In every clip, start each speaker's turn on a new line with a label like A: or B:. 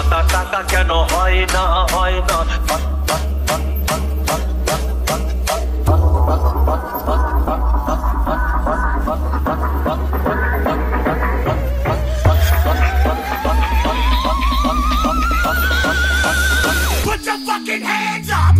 A: পাতা টাকা কেন হয় না হয় না
B: Put your fucking hands up!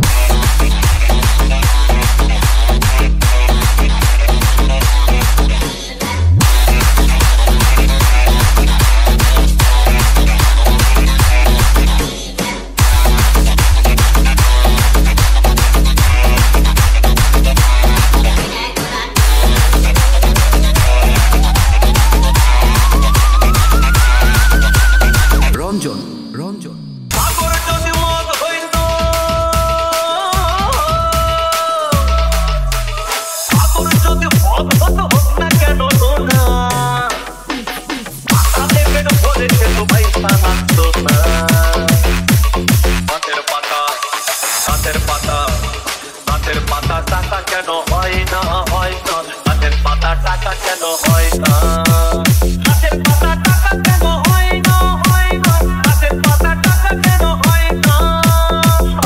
C: Ranjan Ranjan
A: সাগর যদি মদ হইত সাগর যদি মদ হতো হোক না কেন না পাতাতে পেট ভরে খেত ভাই সানাতো না গাছের পাতা গাছের পাতা গাছের পাতা টাকা কেন হয় না হয় না গাছের পাতা টাকা কেন হয় না গাছের পাতা টাকা কেন হয় না হয় না গাছের পাতা টাকা কেন হয় না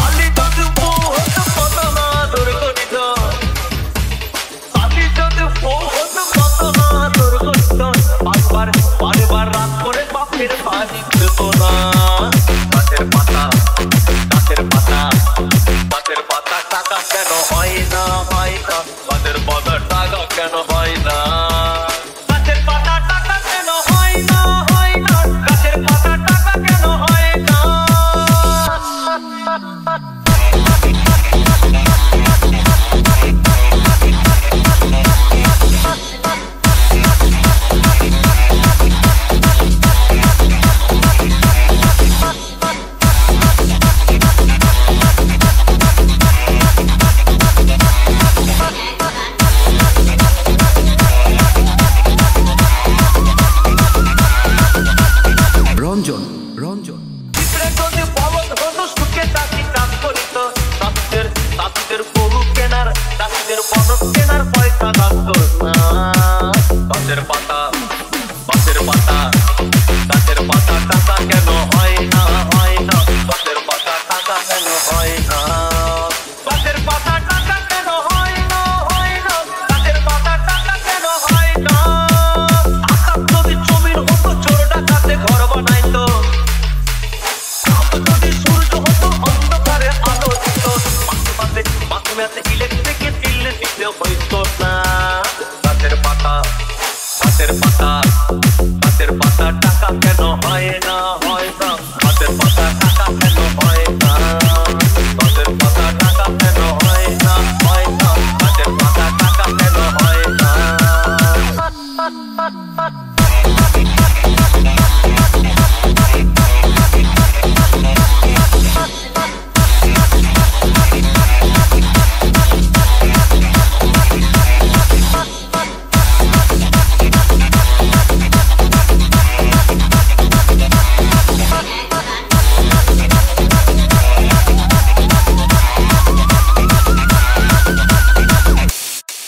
A: আলি যদি বহুত কত না দুর্গঠিত আলি যদি বহুত কত না দুর্গঠিত বারবার বারবার রাত করে বাপের বাড়ি যেত না গাছের পাতা গাছের পাতা গাছের পাতা টাকা কেন হয় না হয় না গাছের পাতা টাকা কেন হয় না গাছের পাতা টাকা কেন হয় না হয় না গাছের পাতা টাকা কেন হয় না
C: রঞ্জন রঞ্জন
A: পিঁপড়ে যদি বলদ হতো সুখে চাষি চাষ করিত চাষিদের চাষিদের গরু কেনার চাষিদের বলদ কেনার পয়সা লাগতো না গাছের পাতা গাছের পাতা গাছের পাতা টাকা কেন হয় না হয় না গাছের পাতা টাকা কেন হয় না গাছের পাতা টাকা কেন হয় না হয় না গাছের পাতা টাকা কেন হয় না আকাশ যদি জমির হতো চোর ডাকাতে ঘর বানাইতো যদি সূর্য হতো অন্ধকারে আলো দিত মাঝে মাঝে ইলেকট্রিকে দিল্লি দিতে হইতো না গাছের পাতা গাছের পাতা গাছের পাতা টাকা কেন হয় না হয় না গাছের পাতা টাকা কেন হয় না গাছের পাতা টাকা কেন হয় না হয় না গাছের পাতা টাকা কেন হয় না